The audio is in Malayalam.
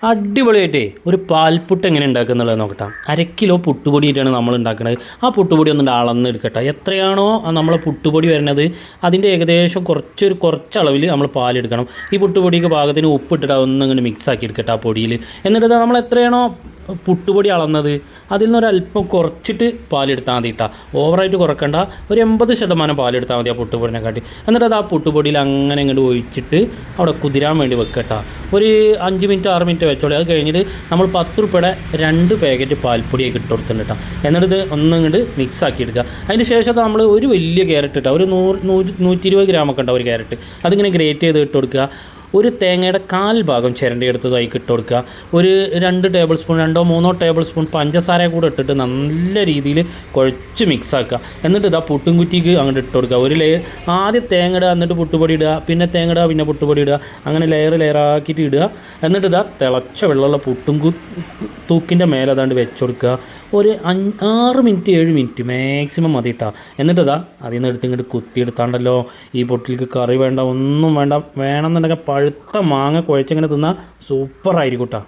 അടിപൊളിയായിട്ടേ ഒരു പാൽപുട്ട് എങ്ങനെ ഉണ്ടാക്കുക എന്നുള്ളത് നോക്കട്ടെ. 1/2 കിലോ പുട്ടുപൊടിയായിട്ടാണ് നമ്മൾ ഉണ്ടാക്കുന്നത്. ആ പുട്ടുപൊടി ഒന്നുകൊണ്ട് അളന്നെടുക്കട്ടെ. എത്രയാണോ നമ്മളെ പുട്ടുപൊടി വരുന്നത് അതിൻ്റെ ഏകദേശം കുറച്ചളവിൽ നമ്മൾ പാലെടുക്കണം. ഈ പുട്ടുപൊടിക്ക് പാകത്തിന് ഉപ്പിട്ടിട്ട് ഒന്നിങ്ങനെ മിക്സ് ആക്കി എടുക്കട്ടെ ആ പൊടിയിൽ. എന്നിട്ട് നമ്മൾ എത്രയാണോ പുട്ടുപൊടി അളന്നത് അതിൽ നിന്നൊരല്പം കുറച്ചിട്ട് പാലെടുത്താൽ മതി കേട്ടോ. ഓവറായിട്ട് കുറക്കണ്ട. ഒരു 80% പാലെടുത്താൽ മതി ആ പുട്ടുപൊടിനെ കാട്ടി. എന്നിട്ട് അത് ആ പുട്ടുപൊടിയിൽ അങ്ങനെ ഇങ്ങോട്ട് ഒഴിച്ചിട്ട് അവിടെ കുതിരാൻ വേണ്ടി വെക്കട്ടോ. ഒരു 5 മിനിറ്റ് 6 മിനിറ്റ് വെച്ചോളൂ. അത് കഴിഞ്ഞിട്ട് നമ്മൾ 10 രൂപയുടെ 2 പാക്കറ്റ് പാൽപ്പൊടിയൊക്കെ ഇട്ട് കൊടുത്തിട്ടുണ്ട് കേട്ടോ. എന്നിട്ട് ഇത് ഒന്നിങ്ങോട്ട് മിക്സ് ആക്കി എടുക്കുക. അതിന് ശേഷം നമ്മൾ ഒരു വലിയ ക്യാരറ്റ് ഇട്ടാൽ ഒരു 120 ഗ്രാമൊക്കെ ഉണ്ടാവും ഒരു ക്യാരറ്റ്. അതിങ്ങനെ ഗ്രേറ്റ് ചെയ്ത് ഇട്ട് കൊടുക്കുക. ഒരു തേങ്ങയുടെ 1/4 ഭാഗം ചിരണ്ടിയെടുത്തത് അതിലേക്ക് ഇട്ട് കൊടുക്കുക. ഒരു 2 ടേബിൾ സ്പൂൺ 2-3 ടേബിൾ സ്പൂൺ പഞ്ചസാര കൂടെ ഇട്ടിട്ട് നല്ല രീതിയിൽ കുഴച്ച് മിക്സ് ആക്കുക. എന്നിട്ട് ഇതാ പുട്ടും കുറ്റിക്ക് അങ്ങോട്ട് ഇട്ട് കൊടുക്കുക. ഒരു ലെയർ ആദ്യം തേങ്ങ ഇടുക, എന്നിട്ട് പുട്ടുപൊടി ഇടുക, പിന്നെ തേങ്ങ ഇടുക, പിന്നെ പുട്ടുപൊടി ഇടുക, അങ്ങനെ ലെയറാക്കിയിട്ട് ഇടുക. എന്നിട്ട് ഇതാ തിളച്ച വെള്ളമുള്ള പുട്ടും തൂക്കിൻ്റെ മേലെ അതാണ്ട് വെച്ച് കൊടുക്കുക. ഒരു 6 മിനിറ്റ് 7 മിനിറ്റ് മാക്സിമം മതി കേട്ടോ. എന്നിട്ട് ഇതാ അതിൽ നിന്ന് എടുത്ത് ഇങ്ങോട്ട് കുത്തിയെടുത്താണ്ടല്ലോ. ഈ പൊട്ടിലേക്ക് കറി വേണ്ട, ഒന്നും വേണ്ട. വേണമെന്നുണ്ടെങ്കിൽ പഴുത്ത മാങ്ങ കുഴച്ചിങ്ങനെ തിന്നാൽ സൂപ്പറായിരിക്കും കേട്ടോ.